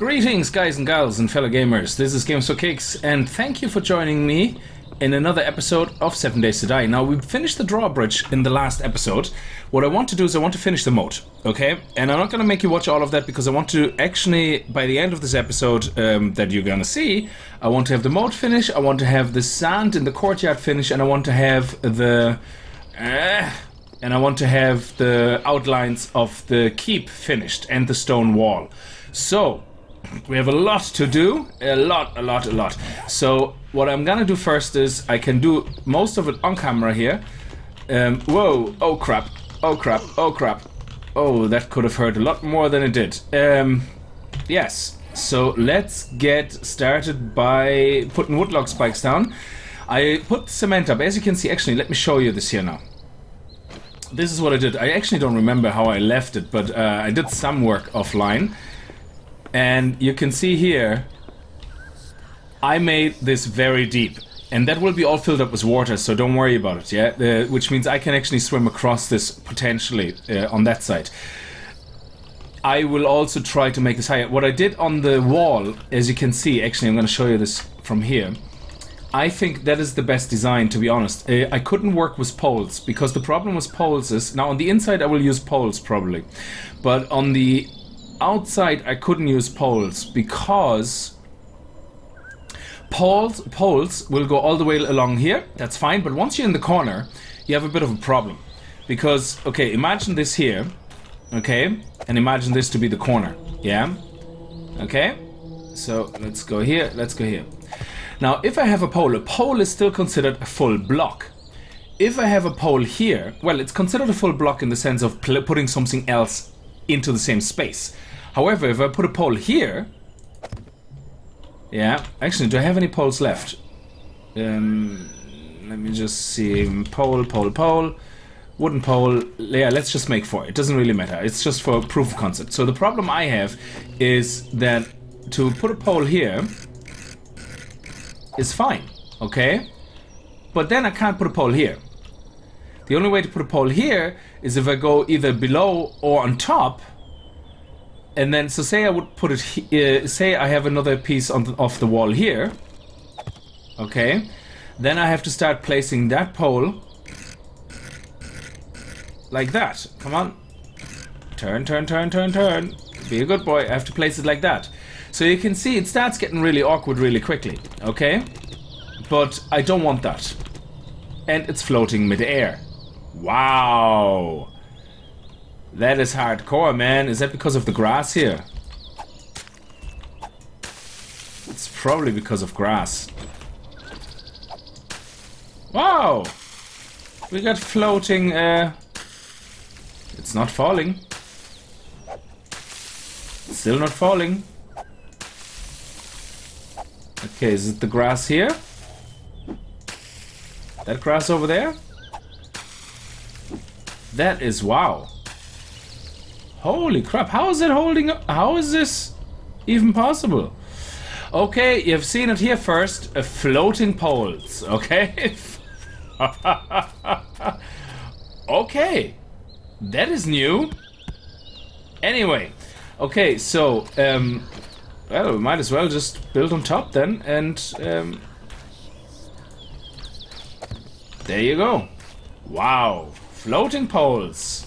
Greetings, guys and gals and fellow gamers. This is Games for Kicks, and thank you for joining me in another episode of 7 Days to Die. Now, we finished the drawbridge in the last episode. What I want to do is I want to finish the moat, okay? And I'm not going to make you watch all of that because I want to actually, by the end of this episode that you're going to see, I want to have the moat finish, I want to have the sand in the courtyard finish, and I want to have the... and I want to have the outlines of the keep finished and the stone wall. So... we have a lot to do, a lot. So what I'm gonna do first is I can do most of it on camera here. Whoa, oh crap, oh that could have hurt a lot more than it did. Yes, so let's get started by putting woodlock spikes down. I put cement up, as you can see. Actually, let me show you this here now. This is what I did. I actually don't remember how I left it, but I did some work offline. And you can see here, I made this very deep. And that will be all filled up with water, so don't worry about it, yeah? Which means I can actually swim across this potentially on that side. I will also try to make this higher. What I did on the wall, as you can see, actually I'm going to show you this from here. I think that is the best design, to be honest. I couldn't work with poles, because the problem with poles is... now on the inside I will use poles probably. But on the... outside I couldn't use poles because poles will go all the way along here. That's fine, but once you're in the corner you have a bit of a problem because, okay, imagine this here, okay, and imagine this to be the corner, yeah, okay, so let's go here, let's go here. Now if I have a pole is still considered a full block. If I have a pole here, well, it's considered a full block in the sense of putting something else into the same space. However, if I put a pole here, yeah, actually, do I have any poles left? Let me just see. Pole, wooden pole. Yeah, let's just make 4. It doesn't really matter. It's just for proof of concept. So the problem I have is that to put a pole here is fine, okay? But then I can't put a pole here. The only way to put a pole here is if I go either below or on top. And then, so say I would put it, say I have another piece on off the wall here. Okay. Then I have to start placing that pole. Like that. Come on. Turn. Be a good boy. I have to place it like that. So you can see it starts getting really awkward really quickly. Okay. But I don't want that. And it's floating mid-air. Wow. That is hardcore, man. Is that because of the grass here? It's probably because of grass. Wow! We got floating, it's not falling. It's still not falling. Okay, is it the grass here? That grass over there? That is wow. Holy crap, how is it holding up? How is this even possible? Okay, you've seen it here first. Floating poles, okay? Okay, that is new. Anyway, okay, so, well, we might as well just build on top then, and, there you go. Wow, floating poles.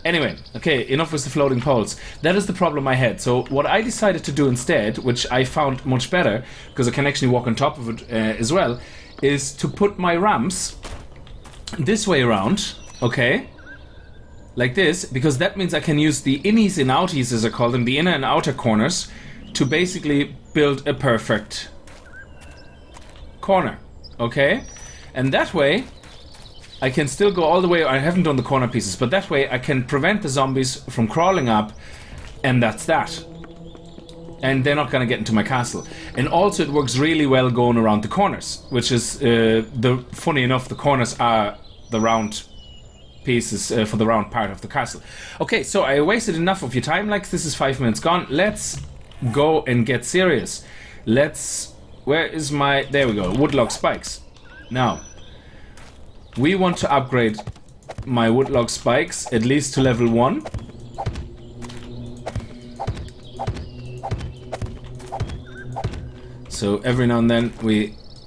Anyway, okay, enough with the floating poles. That is the problem I had. So what I decided to do instead, which I found much better, because I can actually walk on top of it as well, is to put my ramps this way around, okay? Like this, because that means I can use the innies and outies, as I call them, the inner and outer corners, to basically build a perfect corner, okay? And that way... I can still go all the way. I haven't done the corner pieces, but that way I can prevent the zombies from crawling up, and that's that. And they're not going to get into my castle. And also it works really well going around the corners, which is, funny enough, the corners are the round pieces for the round part of the castle. Okay, so I wasted enough of your time. Like, this is 5 minutes gone. Let's go and get serious. Where is my... there we go, woodlock spikes. Now... we want to upgrade my woodlock spikes at least to level 1. So every now and then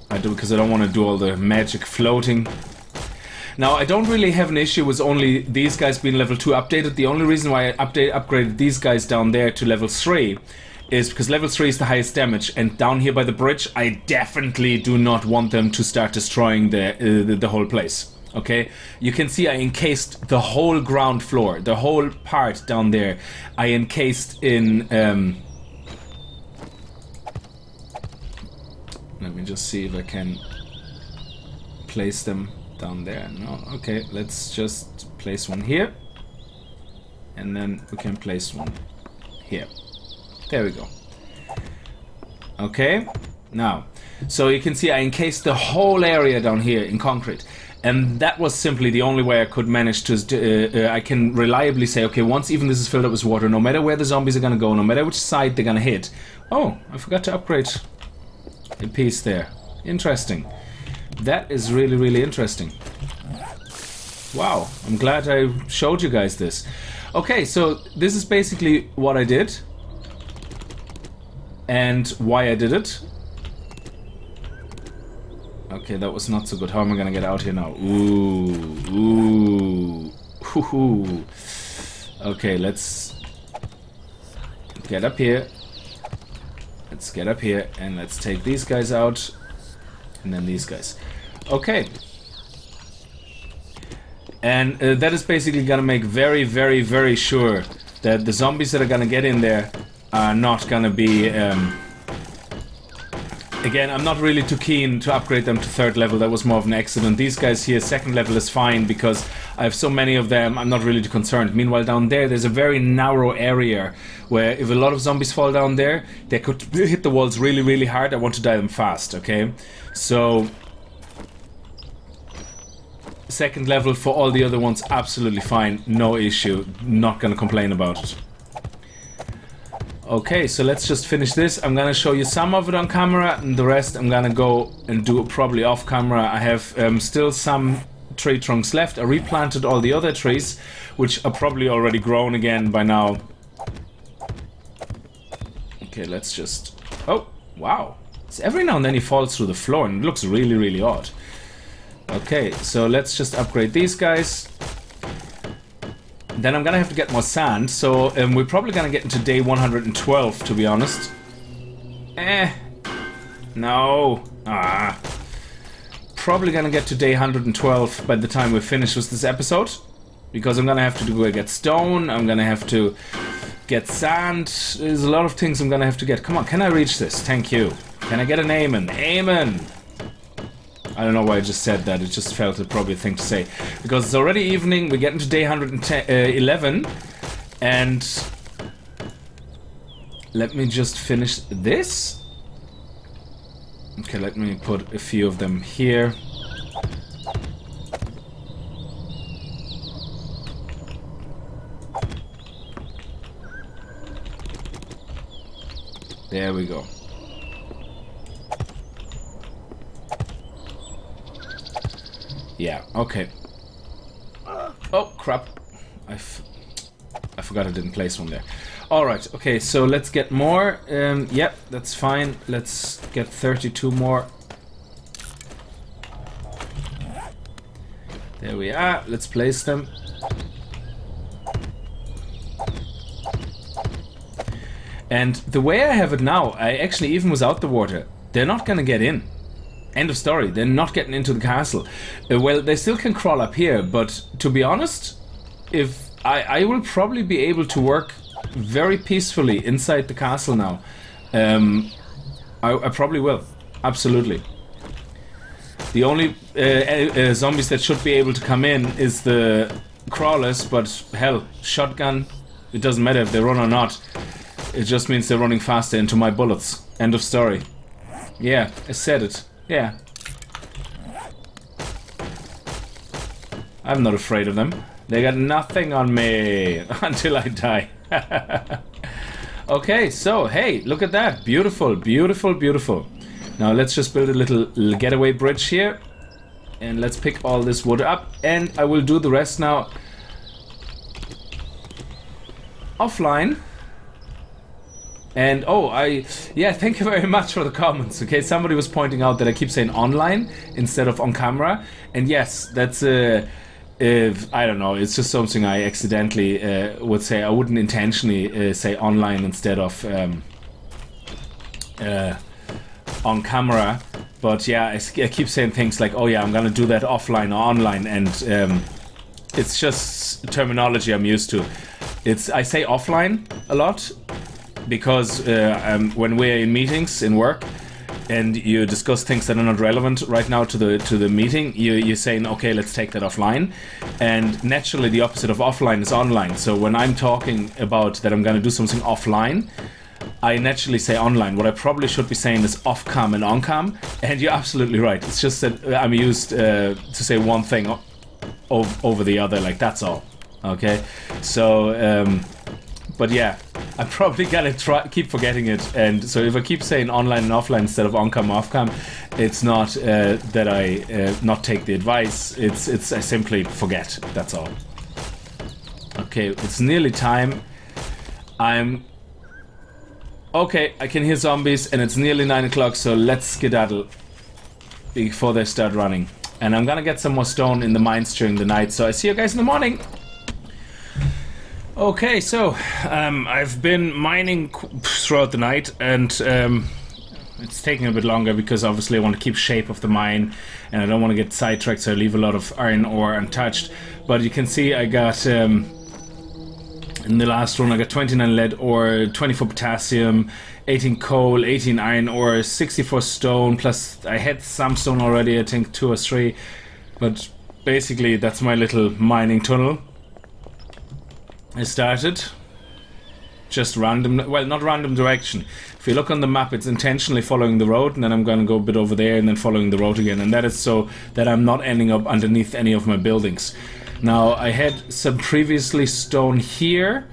I do, because I don't want to do all the magic floating. Now, I don't really have an issue with only these guys being level 2 updated. The only reason why I upgraded these guys down there to level 3 is because level 3 is the highest damage, and down here by the bridge, I definitely do not want them to start destroying the whole place. Okay, you can see I encased the whole ground floor, the whole part down there. I encased in. Let me just see if I can place them down there. No, okay, let's just place one here, and then we can place one here. There we go. Okay, now, so you can see I encased the whole area down here in concrete, and that was simply the only way I could manage to, I can reliably say, okay, once even this is filled up with water, no matter where the zombies are gonna go, no matter which side they're gonna hit. Oh, I forgot to upgrade a piece there. Interesting. That is really, really interesting. Wow, I'm glad I showed you guys this. Okay, so this is basically what I did. And why I did it. Okay, that was not so good. How am I gonna get out here now? Ooh. Okay, let's get up here. Let's get up here and let's take these guys out. And then these guys. Okay. And that is basically gonna make very, very, very sure that the zombies that are gonna get in there are not gonna be again, I'm not really too keen to upgrade them to 3rd level. That was more of an accident. These guys here, 2nd level is fine because I have so many of them, I'm not really too concerned. Meanwhile down there's a very narrow area where if a lot of zombies fall down there, they could hit the walls really, really hard. I want to die them fast, okay? So 2nd level for all the other ones, absolutely fine, no issue, not gonna complain about it. Okay, so let's just finish this. I'm gonna show you some of it on camera, and the rest I'm gonna go and do it probably off camera. I have still some tree trunks left. I replanted all the other trees, which are probably already grown again by now. Okay, let's just... Oh, wow. It's every now and then he falls through the floor, and it looks really, really odd. Okay, so let's just upgrade these guys. Then I'm gonna have to get more sand, so we're probably gonna get into day 112, to be honest. No. Probably gonna get to day 112 by the time we're finished with this episode. Because I'm gonna have to go get stone, I'm gonna have to get sand. There's a lot of things I'm gonna have to get. Come on, can I reach this? Thank you. Can I get an amen? Amen! I don't know why I just said that, it just felt probably a thing to say. Because it's already evening, we get into day 111, and let me just finish this. Okay, let me put a few of them here. There we go. Yeah, okay. Oh, crap. I forgot I didn't place one there. Alright, okay, so let's get more. Yep, that's fine. Let's get 32 more. There we are. Let's place them. And the way I have it now, I actually, even without the water, they're not gonna get in. End of story. They're not getting into the castle. Well, they still can crawl up here, but to be honest, if I will probably be able to work very peacefully inside the castle now. I probably will. Absolutely. The only zombies that should be able to come in is the crawlers, but hell, shotgun, it doesn't matter if they run or not. It just means they're running faster into my bullets. End of story. Yeah, I said it. Yeah. I'm not afraid of them. They got nothing on me until I die. Okay, so hey, look at that. Beautiful, beautiful, beautiful. Now let's just build a little getaway bridge here. And let's pick all this wood up. And I will do the rest now offline. And yeah, thank you very much for the comments. Okay, somebody was pointing out that I keep saying online instead of on camera, and yes, that's I don't know, it's just something I accidentally would say. I wouldn't intentionally say online instead of on camera, but yeah, I keep saying things like, oh yeah, I'm gonna do that offline or online, and it's just terminology I'm used to. I say offline a lot because when we're in meetings in work and you discuss things that are not relevant right now to the meeting, you're saying, okay, let's take that offline. And naturally the opposite of offline is online. So when I'm talking about that I'm going to do something offline, I naturally say online. What I probably should be saying is off-cam and on-cam. And you're absolutely right. It's just that I'm used to say one thing over the other, like that's all. Okay, so but yeah, I'm probably gonna keep forgetting it, and so if I keep saying online and offline instead of on-cam off-cam, it's not that I not take the advice, it's I simply forget, that's all. Okay, it's nearly time. Okay, I can hear zombies and it's nearly 9 o'clock, so let's skedaddle before they start running. And I'm gonna get some more stone in the mines during the night, so I see you guys in the morning. Okay, so I've been mining throughout the night, and it's taking a bit longer because obviously I want to keep shape of the mine and I don't want to get sidetracked, so I leave a lot of iron ore untouched. But you can see I got in the last run I got 29 lead ore, 24 potassium, 18 coal, 18 iron ore, 64 stone, plus I had some stone already, I think 2 or 3, but basically that's my little mining tunnel. I started just random, well, not random direction. If you look on the map, it's intentionally following the road, and then I'm gonna go a bit over there and then following the road again, and that is so that I'm not ending up underneath any of my buildings. Now, I had some previously stone here,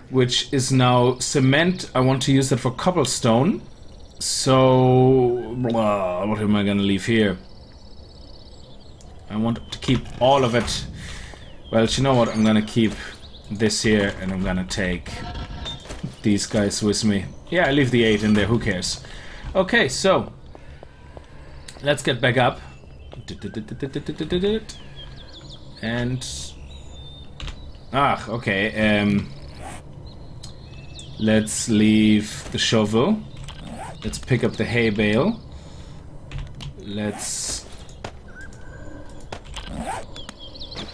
which is now cement. I want to use that for cobblestone. So, what am I gonna leave here? I want to keep all of it. Well, you know what? I'm gonna keep this here, and I'm gonna take these guys with me. Yeah, I leave the 8 in there, who cares? Okay, so let's get back up. And okay, let's leave the shovel. Let's pick up the hay bale. Let's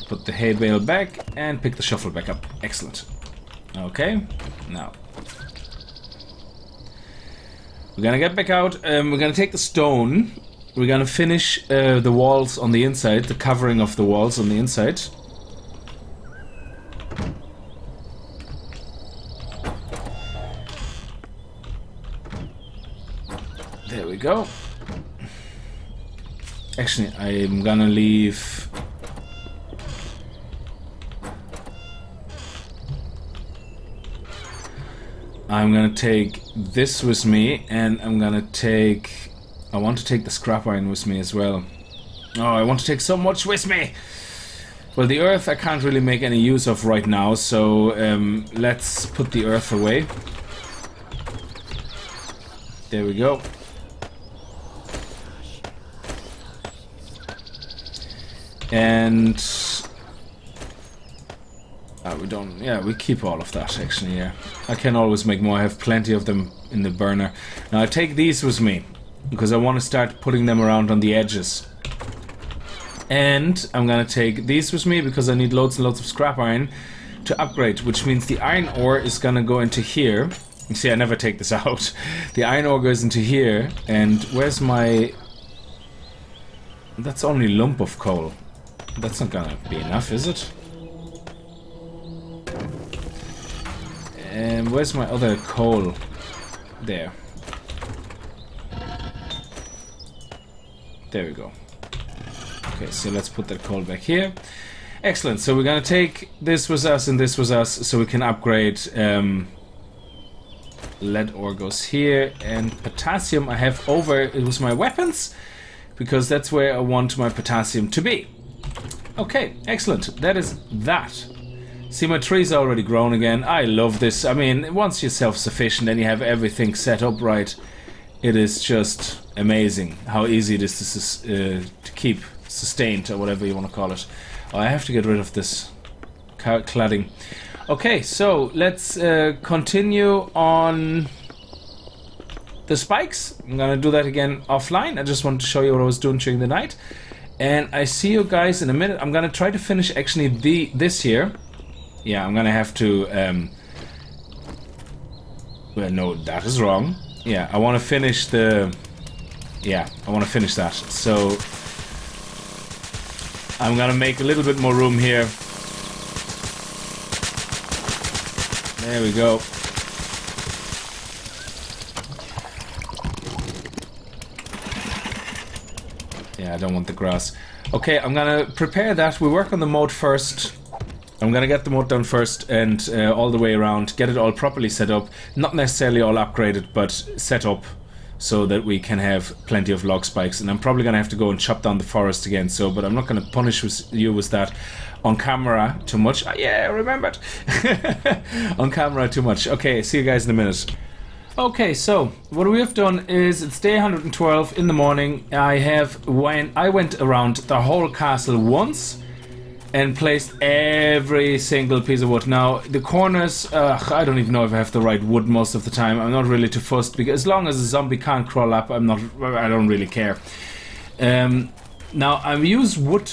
put the hay bale back and pick the shovel back up. Excellent. Okay, now we're gonna get back out. We're gonna take the stone. We're gonna finish the walls on the inside, the covering of the walls on the inside. There we go. Actually, I'm gonna leave. I'm gonna take this with me, and I'm gonna take... I want to take the scrap iron with me as well. Oh, I want to take so much with me! Well, the earth I can't really make any use of right now, so let's put the earth away. There we go. And... we don't... Yeah, we keep all of that, actually, yeah. I can always make more. I have plenty of them in the burner. Now, I take these with me, because I want to start putting them around on the edges. And I'm gonna take these with me, because I need loads and loads of scrap iron to upgrade, which means the iron ore is gonna go into here. You see, I never take this out. The iron ore goes into here, and where's my... That's only lump of coal. That's not gonna be enough, is it? And where's my other coal? There. There we go. Okay, so let's put that coal back here. Excellent, so we're gonna take this with us and this with us so we can upgrade. Lead ore goes here, and potassium I have over it was my weapons, because that's where I want my potassium to be. Okay, excellent, that is that. See, my tree's already grown again. I love this. I mean, once you're self-sufficient and you have everything set up right, it is just amazing how easy it is to keep sustained, or whatever you want to call it. Oh, I have to get rid of this cladding. Okay, so let's continue on the spikes. I'm gonna do that again offline. I just wanted to show you what I was doing during the night. And I see you guys in a minute. I'm gonna try to finish actually this here. Yeah, I'm gonna have to well, no, that is wrong. Yeah, I want to finish the... Yeah, I want to finish that. So I'm gonna make a little bit more room here. There we go. Yeah, I don't want the grass. Okay, I'm gonna prepare that. We work on the moat first. I'm gonna get the moat done first and all the way around, get it all properly set up. Not necessarily all upgraded, but set up so that we can have plenty of log spikes. And I'm probably gonna have to go and chop down the forest again. So, but I'm not gonna punish you with that on camera too much. Yeah, I remembered. On camera too much. Okay, see you guys in a minute. Okay, so what we have done is it's day 112 in the morning. I went around the whole castle once and placed every single piece of wood. Now the corners, I don't even know if I have the right wood most of the time. I'm not really too fussed, because as long as a zombie can't crawl up, I don't really care. Now I use wood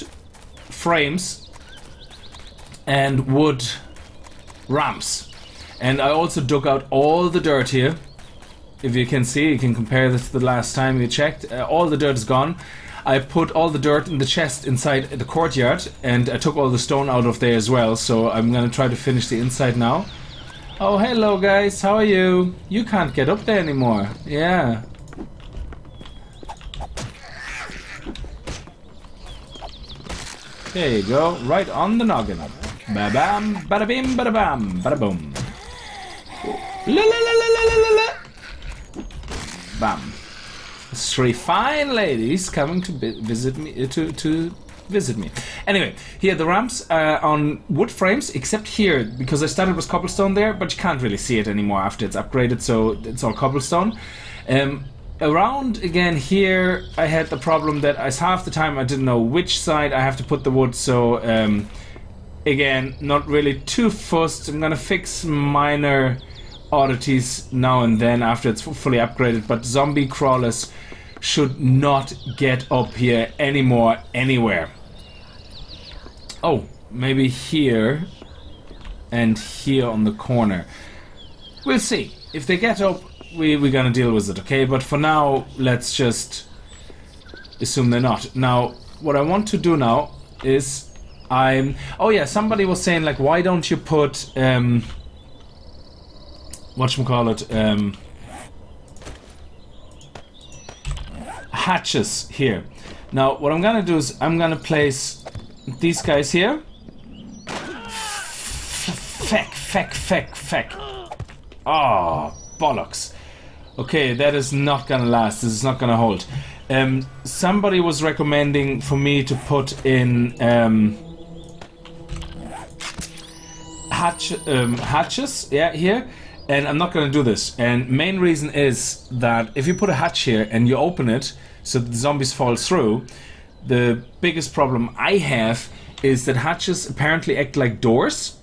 frames and wood ramps, and I also dug out all the dirt here. If you can see, you can compare this to the last time you checked. All the dirt is gone. I put all the dirt in the chest inside the courtyard, and I took all the stone out of there as well. So I'm gonna try to finish the inside now. Oh, hello guys, how are you? You can't get up there anymore. Yeah. There you go, right on the noggin. Ba-bam, bada-bim, bada-bam, bada-boom. La-la-la-la-la-la-la. Bam. 3 fine ladies coming to visit me. To visit me. Anyway, here the ramps are on wood frames, except here, because I started with cobblestone there, but you can't really see it anymore after it's upgraded, so it's all cobblestone. Around again here, I had the problem that as half the time I didn't know which side I have to put the wood, so again, not really too fussed. I'm gonna fix minor oddities now and then after it's fully upgraded, but zombie crawlers should not get up here anymore anywhere. Oh, maybe here and here on the corner. We'll see. If they get up, we're gonna deal with it, okay? But for now, let's just assume they're not. Now, what I want to do now is oh yeah, somebody was saying, like, why don't you put whatchamacallit, hatches here. Now what I'm gonna do is I'm gonna place these guys here. Feck. Oh, bollocks. Okay, that is not gonna last. This is not gonna hold. Somebody was recommending for me to put in hatches, yeah, here. And I'm not going to do this. And main reason is that if you put a hatch here and you open it so that the zombies fall through, the biggest problem I have is that hatches apparently act like doors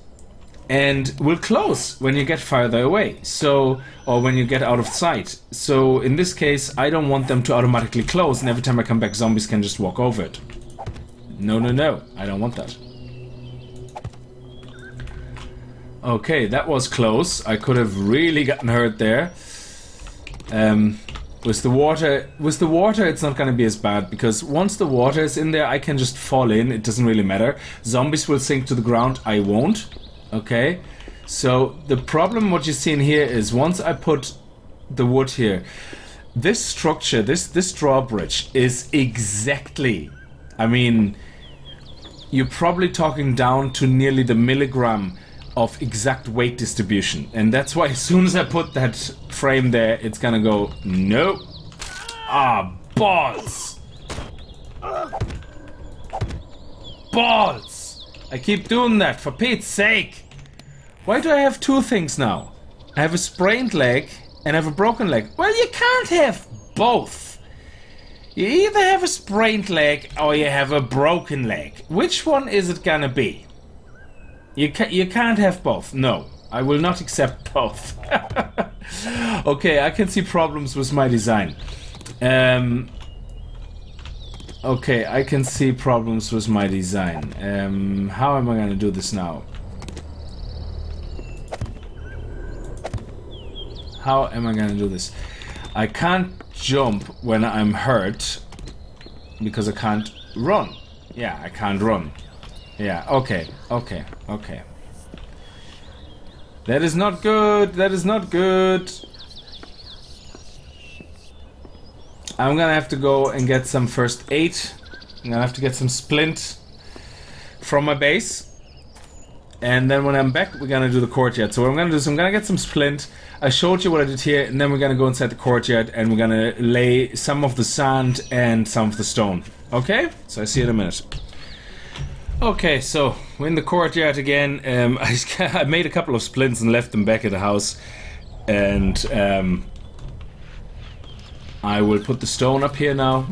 and will close when you get farther away. So, or when you get out of sight. So in this case, I don't want them to automatically close, and every time I come back, zombies can just walk over it. No, I don't want that. Okay, that was close. I could have really gotten hurt there. With the water, it's not going to be as bad, because once the water is in there, I can just fall in. It doesn't really matter. Zombies will sink to the ground. I won't. Okay. So the problem, what you're seeing here, is once I put the wood here, this structure, this drawbridge is exactly. I mean, you're probably talking down to nearly the milligram of exact weight distribution, and that's why as soon as I put that frame there, it's gonna go nope. Ah, balls! Balls! I keep doing that, for Pete's sake! Why do I have two things now? I have a sprained leg and I have a broken leg. Well, you can't have both. You either have a sprained leg or you have a broken leg. Which one is it gonna be? You can't have both. No, I will not accept both. Okay, I can see problems with my design. Okay, I can see problems with my design. How am I gonna do this now? How am I gonna do this? I can't jump when I'm hurt because I can't run. Yeah, I can't run. Yeah, okay. That is not good. That is not good. I'm gonna have to go and get some first aid. I'm gonna have to get some splint from my base. And then when I'm back, we're gonna do the courtyard. So what I'm gonna do is I'm gonna get some splint. I showed you what I did here, and then we're gonna go inside the courtyard and we're gonna lay some of the sand and some of the stone. Okay? So I see you in a minute. Okay, so we're in the courtyard again. I made a couple of splints and left them back at the house. And I will put the stone up here now.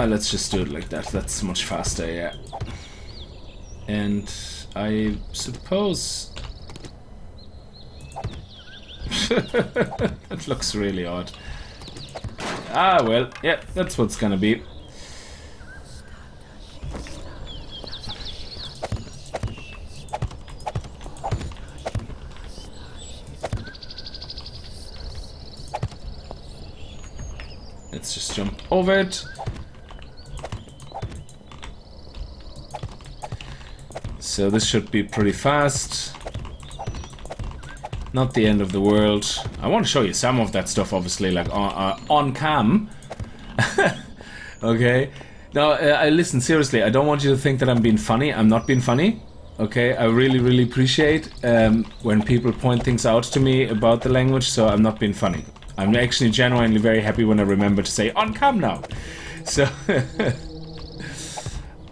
Let's just do it like that. That's much faster, yeah. And I suppose... That looks really odd. Ah, well, yeah, that's what's gonna be. Let's just jump over it. So this should be pretty fast. Not the end of the world. I want to show you some of that stuff, obviously, like on cam. Okay. Now, listen, seriously, I don't want you to think that I'm being funny. I'm not being funny. Okay, I really, really appreciate when people point things out to me about the language, so I'm not being funny. I'm actually genuinely very happy when I remember to say on cam now. So,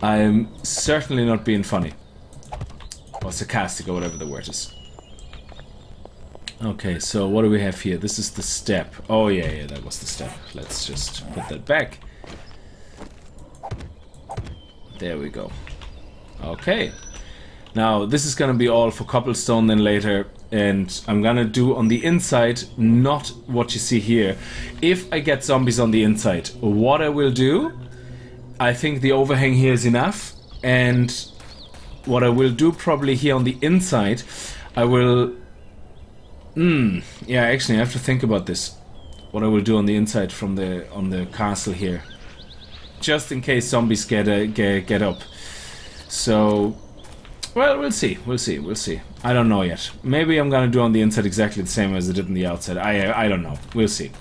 I'm certainly not being funny. Or sarcastic, or whatever the word is. Okay, so what do we have here? This is the step. Oh yeah, that was the step. Let's just put that back. There we go. Okay. Now, this is gonna be all for cobblestone then later, and I'm gonna do on the inside, not what you see here. If I get zombies on the inside, what I will do, I think the overhang here is enough, and what I will do probably here on the inside, I will... yeah, actually I have to think about this. What I will do on the inside from on the castle here. Just in case zombies get up. So... well, we'll see. I don't know yet. Maybe I'm gonna do on the inside exactly the same as I did on the outside. I don't know. We'll see.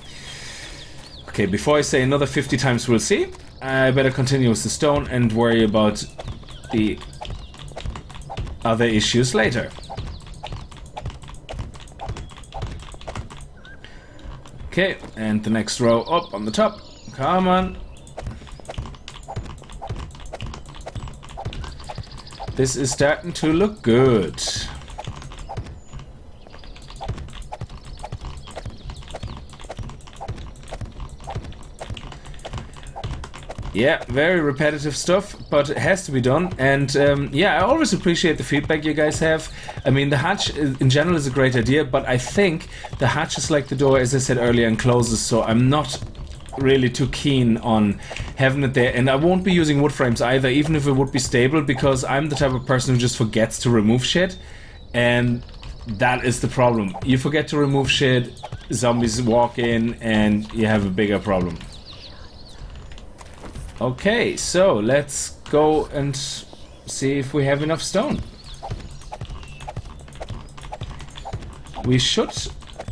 Okay, before I say another 50 times we'll see, I better continue with the stone and worry about the other issues later. Okay, and the next row up on the top. Come on. This is starting to look good. Yeah, very repetitive stuff, but it has to be done. And yeah, I always appreciate the feedback you guys have. I mean, the hatch in general is a great idea, but I think the hatch is like the door, as I said earlier, and closes, so I'm not really too keen on having it there. And I won't be using wood frames either, even if it would be stable, because I'm the type of person who just forgets to remove shit. And that is the problem. You forget to remove shit, zombies walk in, and you have a bigger problem. Okay, so let's go and see if we have enough stone. We should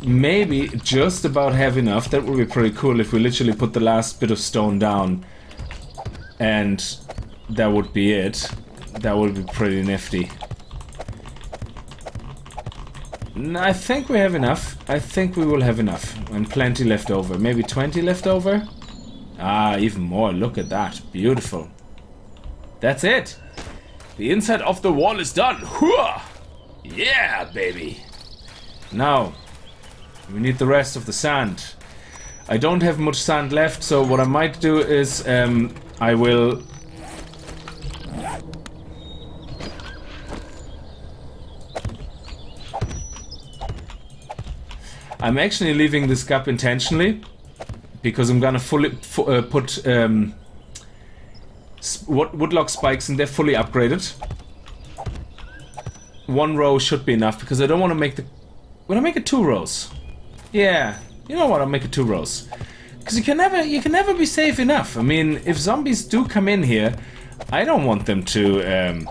maybe just about have enough. That would be pretty cool if we literally put the last bit of stone down and that would be it. That would be pretty nifty. I think we have enough. I think we will have enough. And plenty left over. Maybe 20 left over? Ah, even more. Look at that. Beautiful. That's it. The inside of the wall is done. Hooah! Yeah, baby. Now, we need the rest of the sand. I don't have much sand left, so what I might do is I will... I'm actually leaving this gap intentionally because I'm gonna fully put woodlock spikes in there, fully upgraded. One row should be enough because I don't want to make the... Will I make it 2 rows? Yeah, you know what? I'll make it 2 rows because you can never be safe enough. I mean, if zombies do come in here, I don't want them to,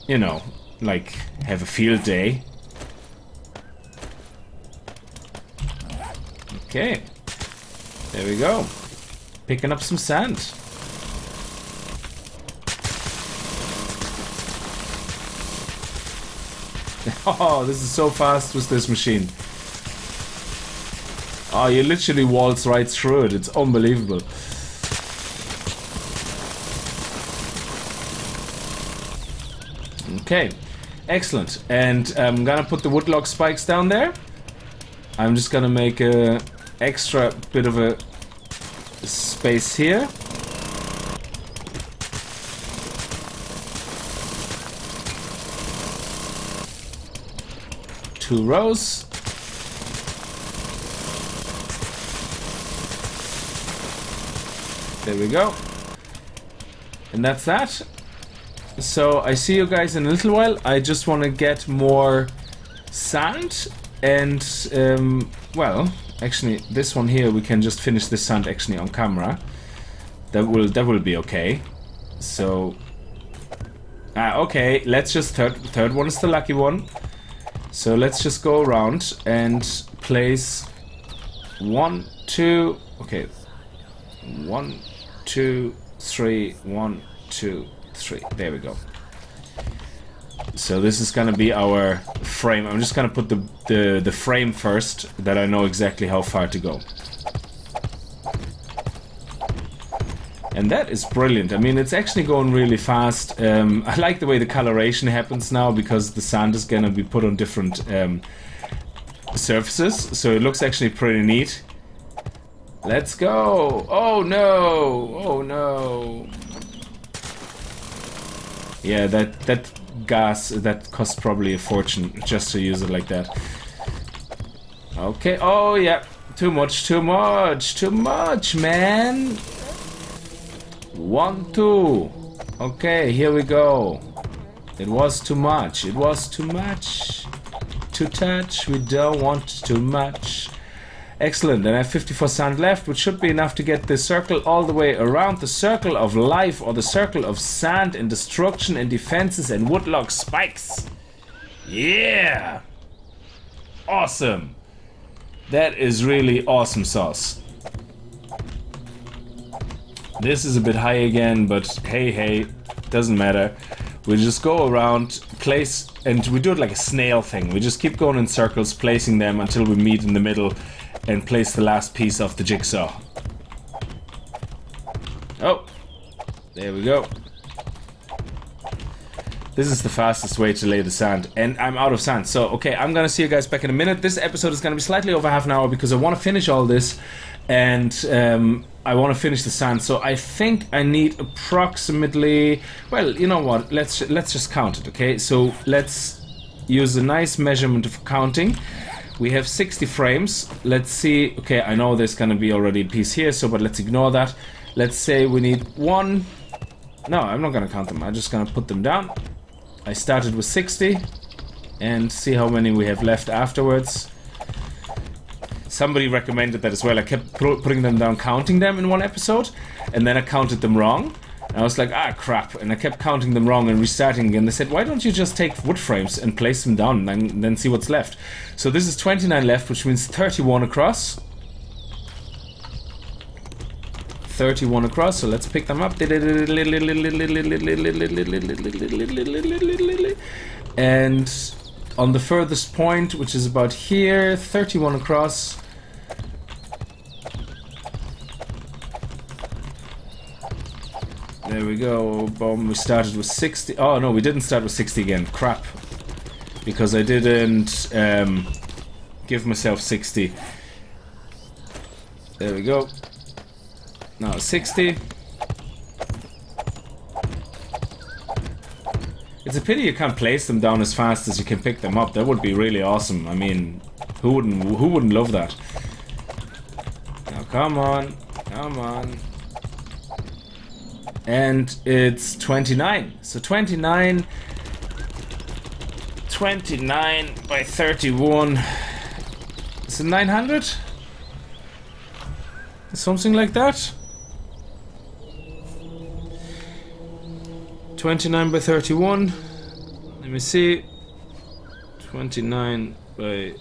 you know, like have a field day. Okay, there we go. Picking up some sand. Oh, this is so fast with this machine. Oh, you literally waltz right through it. It's unbelievable. Okay, excellent. And I'm gonna put the woodlock spikes down there. I'm just gonna make a extra bit of a space here. Two rows. There we go. And that's that. So I see you guys in a little while. I just want to get more sand and well, actually this one here we can just finish this sand actually on camera. That will be okay. So okay, let's just third one is the lucky one. So let's just go around and place 1, 2, okay, 1, 2, 3, 1, 2, 3. There we go. So this is gonna be our frame. I'm just gonna put the frame first, that I know exactly how far to go. And that is brilliant. I mean, it's actually going really fast. I like the way the coloration happens now because the sand is gonna be put on different surfaces. So it looks actually pretty neat. Let's go! Oh no! Oh no! Yeah, that gas, that costs probably a fortune just to use it like that. Okay, oh yeah, too much, man! 1, 2. Okay, here we go. It was too much, to touch, we don't want too much. Excellent, and I have 54 sand left, which should be enough to get the circle all the way around. The circle of life, or the circle of sand and destruction and defenses and woodlock spikes. Yeah! Awesome! That is really awesome sauce. This is a bit high again, but hey, doesn't matter. We just go around, place, and we do it like a snail thing. We just keep going in circles, placing them until we meet in the middle and place the last piece of the jigsaw. Oh, there we go. This is the fastest way to lay the sand, and I'm out of sand. So, okay, I'm gonna see you guys back in a minute. This episode is gonna be slightly over half an hour because I want to finish all this, and I want to finish the sand. So I think I need approximately, well, you know what? Let's just count it, okay? So let's use a nice measurement of counting. We have 60 frames. Let's see. Okay, I know there's gonna be already a piece here, so but let's ignore that. Let's say we need 1. No, I'm not gonna count them. I'm just gonna put them down. I started with 60 and see how many we have left afterwards. Somebody recommended that as well. I kept putting them down, counting them in one episode, and then I counted them wrong. And I was like, ah, crap. And I kept counting them wrong and restarting again. They said, why don't you just take wood frames and place them down and then see what's left? So this is 29 left, which means 31 across. 31 across, so let's pick them up. And on the furthest point, which is about here, 31 across. There we go. Boom. We started with 60. Oh no, we didn't start with 60 again. Crap. Because I didn't give myself 60. There we go. Now 60. It's a pity you can't place them down as fast as you can pick them up. That would be really awesome. I mean, who wouldn't love that? Now come on. Come on. And it's 29. So 29 by 31. Is it 900? Something like that? 29 by 31. Let me see. 29 by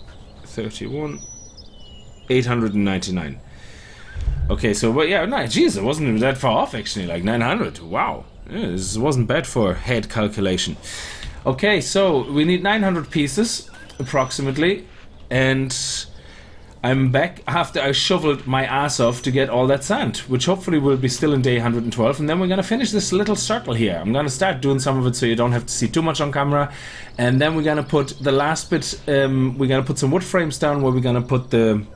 31. 899. Okay, so, but yeah, no, jeez, it wasn't that far off actually, like 900. Wow. Yeah, this wasn't bad for head calculation. Okay, so we need 900 pieces, approximately. And I'm back after I shoveled my ass off to get all that sand, which hopefully will be still in day 112. And then we're going to finish this little circle here. I'm going to start doing some of it so you don't have to see too much on camera. And then we're going to put the last bit, we're going to put some wood frames down where we're going to put the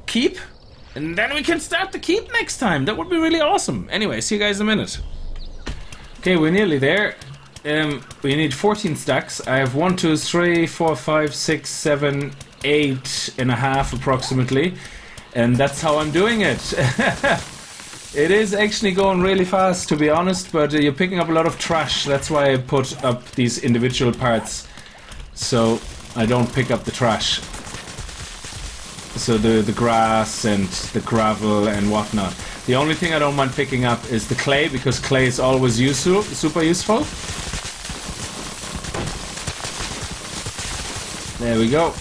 keep. And then we can start the keep next time. That would be really awesome. Anyway, see you guys in a minute. Okay, we're nearly there. We need 14 stacks. I have 1, 2, 3, 4, 5, 6, 7, 8.5 approximately. And that's how I'm doing it. It is actually going really fast, to be honest, but you're picking up a lot of trash. That's why I put up these individual parts, so I don't pick up the trash. So the grass and the gravel and whatnot. The only thing I don't mind picking up is the clay, because clay is always useful, super useful. There we go.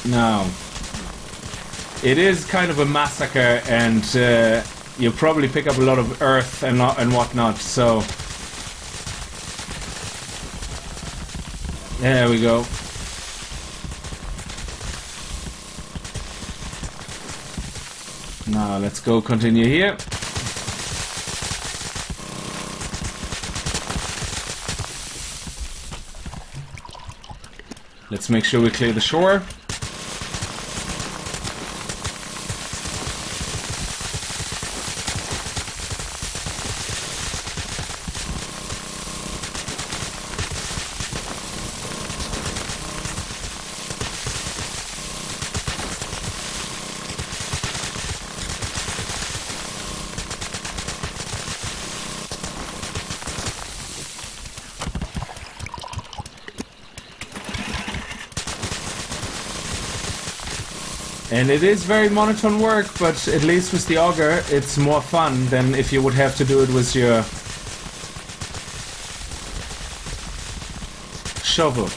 Now, it is kind of a massacre, and you probably pick up a lot of earth and whatnot, so there we go. Now let's go continue here. Let's make sure we clear the shore. And it is very monotone work, but at least with the auger it's more fun than if you would have to do it with your shovel.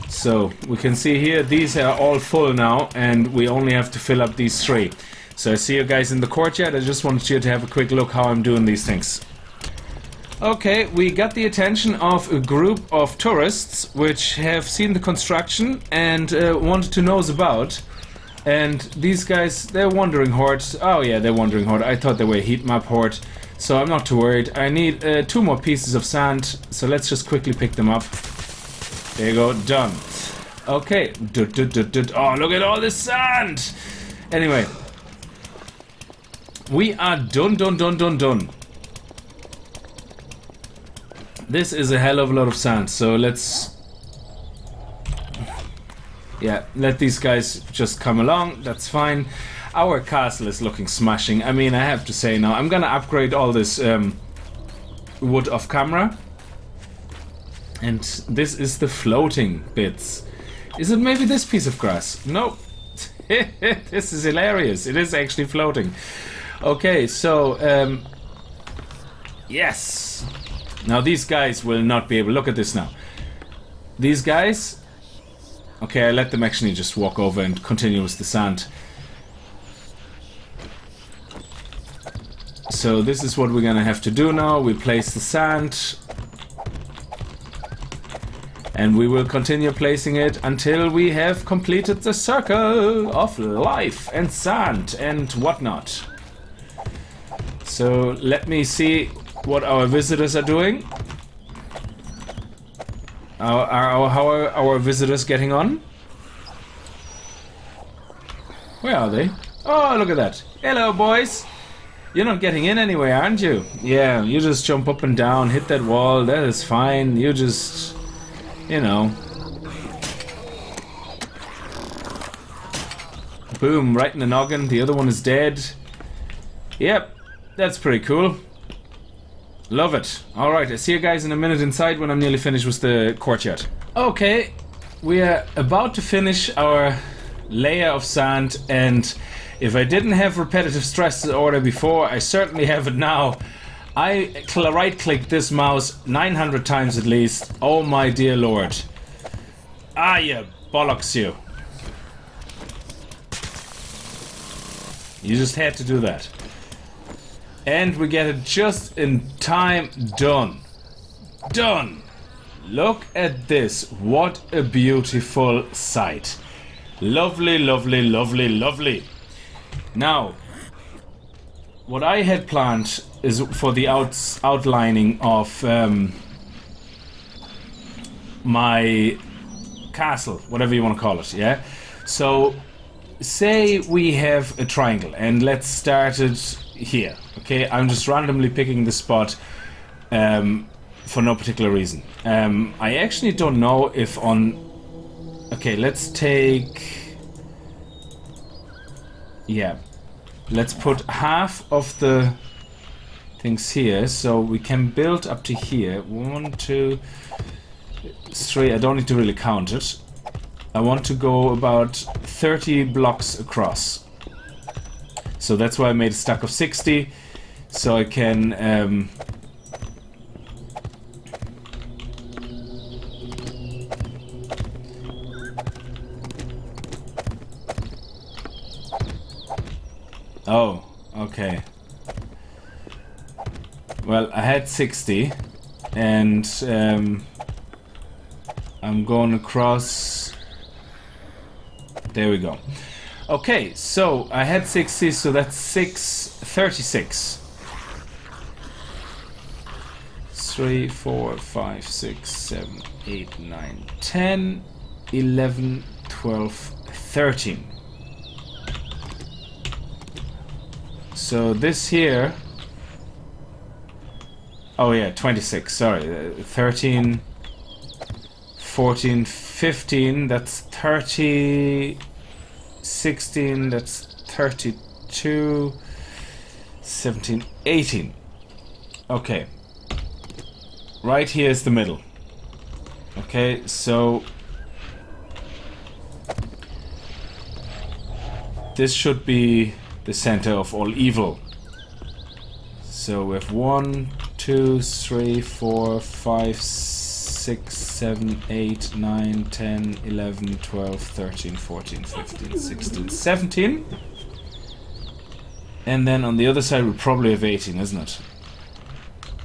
So we can see here these are all full now, and we only have to fill up these 3. So I see you guys in the courtyard. I just wanted you to have a quick look how I'm doing these things. Okay, we got the attention of a group of tourists which have seen the construction and wanted to know about. And these guys, they're wandering horde. Oh yeah, they're wandering horde. I thought they were a heat map horde, so I'm not too worried. I need 2 more pieces of sand, so let's just quickly pick them up. There you go, done. Okay, oh look at all this sand! Anyway. We are done. This is a hell of a lot of sand, so let's... yeah, let these guys just come along, that's fine. Our castle is looking smashing. I mean, I have to say now, I'm gonna upgrade all this wood off camera. And this is the floating bits. Is it maybe this piece of grass? No. This is hilarious. It is actually floating. Okay, so, yes. Now these guys will not be able... look at this now. these guys... Okay, I let them actually just walk over and continue with the sand. So this is what we're gonna have to do now. We place the sand. And we will continue placing it until we have completed the circle of life and sand and whatnot. So let me see what our visitors are doing. How are our visitors getting on? Where are they? Oh, look at that. Hello, boys. You're not getting in anyway, aren't you? Yeah, you just jump up and down, hit that wall. That is fine. You just, you know. Boom, right in the noggin. The other one is dead. Yep, that's pretty cool. Love it. Alright, I'll see you guys in a minute inside when I'm nearly finished with the courtyard. Okay, we are about to finish our layer of sand, and if I didn't have repetitive stress order before, I certainly have it now. I right-clicked this mouse 900 times at least. Oh my dear lord. Ah, yeah, bollocks you. You just had to do that. And we get it just in time. Done. Done. Look at this. What a beautiful sight. Lovely, lovely, lovely, lovely. Now, what I had planned is for the outlining of my castle, whatever you want to call it, yeah? So, say we have a triangle, and let's start it here. Okay, I'm just randomly picking the spot for no particular reason. I actually don't know if on... Okay, let's take... Yeah. Let's put half of the things here, so we can build up to here. 1, 2, 3. I don't need to really count it. I want to go about 30 blocks across. So that's why I made a stack of 60. So I can oh, okay. Well, I had 60 and I'm going across. There we go. Okay, so I had 60, so that's 36. 3, 4, 5, 6, 7, 8, 9, 10, 11, 12, 13. So this here... Oh yeah, 26, sorry. 13, 14, 15, that's 30... 16, that's 32, 17, 18. Okay. Right here is the middle. Okay, so this should be the center of all evil. So we have 1, 2, 3, 4, 5, 6, 7, 8, 9, 10, 11, 12, 13, 14, 15, 16, 17. And then on the other side we probably have 18, isn't it?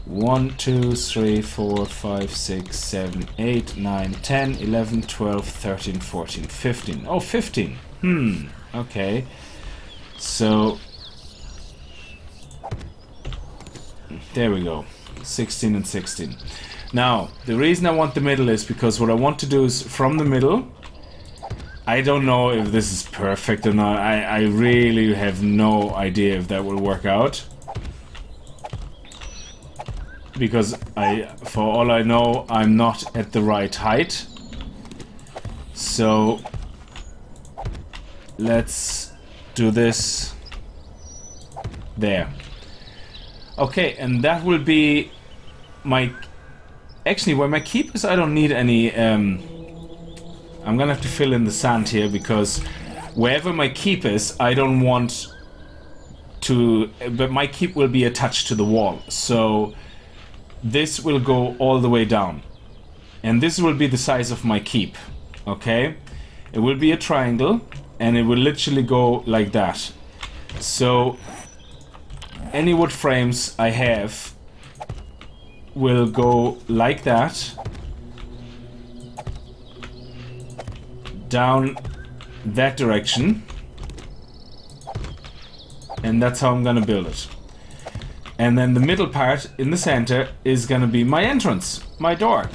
1, 2, 3, 4, 5, 6, 7, 8, 9, 10, 11, 12, 13, 14, 15. Oh, 15. Okay. So... there we go. 16 and 16. Now, the reason I want the middle is because what I want to do is from the middle... I don't know if this is perfect or not. I really have no idea if that will work out. Because for all I know, I'm not at the right height. So let's do this there. Okay, and that will be my... Actually, where my keep is, I don't need any... I'm gonna have to fill in the sand here, because wherever my keep is, I don't want to... But my keep will be attached to the wall, so... This will go all the way down. And this will be the size of my keep. Okay? It will be a triangle, and it will literally go like that. So any wood frames I have will go like that, down that direction, and that's how I'm gonna build it. And then the middle part in the center is gonna be my entrance, my door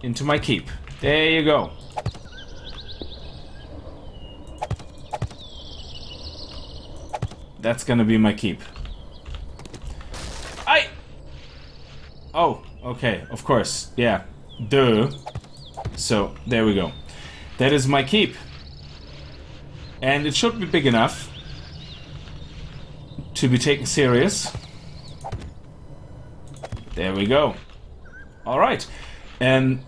into my keep. There you go. That's gonna be my keep. Oh, okay, of course, yeah, duh. So, there we go. That is my keep. And it should be big enough to be taken serious. There we go. Alright. And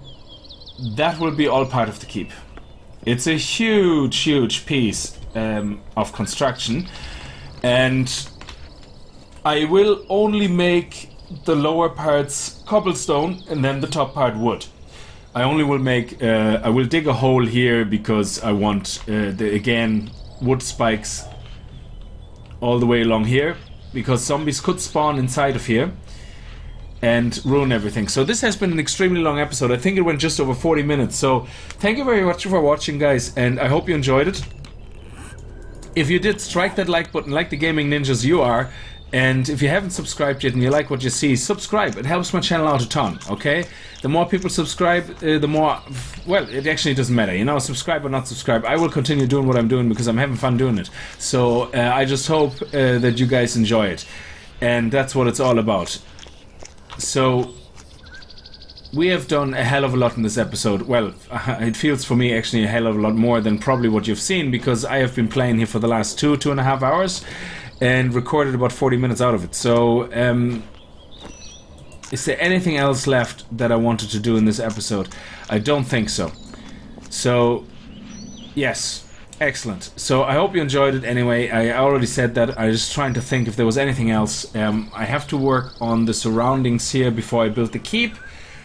that will be all part of the keep. It's a huge, huge piece of construction. And I will only make the lower parts cobblestone and then the top part wood. I only will make, I will dig a hole here because I want, again, wood spikes all the way along here, because zombies could spawn inside of here and ruin everything. So this has been an extremely long episode. I think it went just over 40 minutes. So thank you very much for watching, guys, and I hope you enjoyed it. If you did, strike that like button like the gaming ninjas you are. And if you haven't subscribed yet and you like what you see, subscribe. It helps my channel out a ton, okay? The more people subscribe, the more... Well, it actually doesn't matter, you know? Subscribe or not subscribe. I will continue doing what I'm doing because I'm having fun doing it. So I just hope that you guys enjoy it. And that's what it's all about. So we have done a hell of a lot in this episode. Well, it feels for me actually a hell of a lot more than probably what you've seen, because I have been playing here for the last 2.5 hours. And recorded about 40 minutes out of it. So, is there anything else left that I wanted to do in this episode? I don't think so. So, yes, excellent. So I hope you enjoyed it anyway. I already said that. I was just trying to think if there was anything else. I have to work on the surroundings here before I build the keep.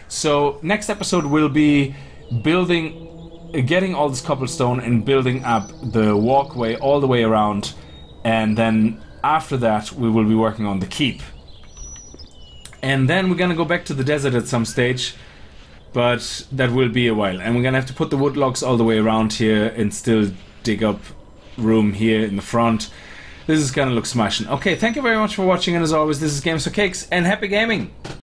So next episode will be getting all this cobblestone and building up the walkway all the way around. And then after that we will be working on the keep. And then we're gonna go back to the desert at some stage, but that will be a while. And we're gonna have to put the wood logs all the way around here and still dig up room here in the front. This is gonna look smashing. Okay, thank you very much for watching, and as always, this is Games for Cakes, and happy gaming!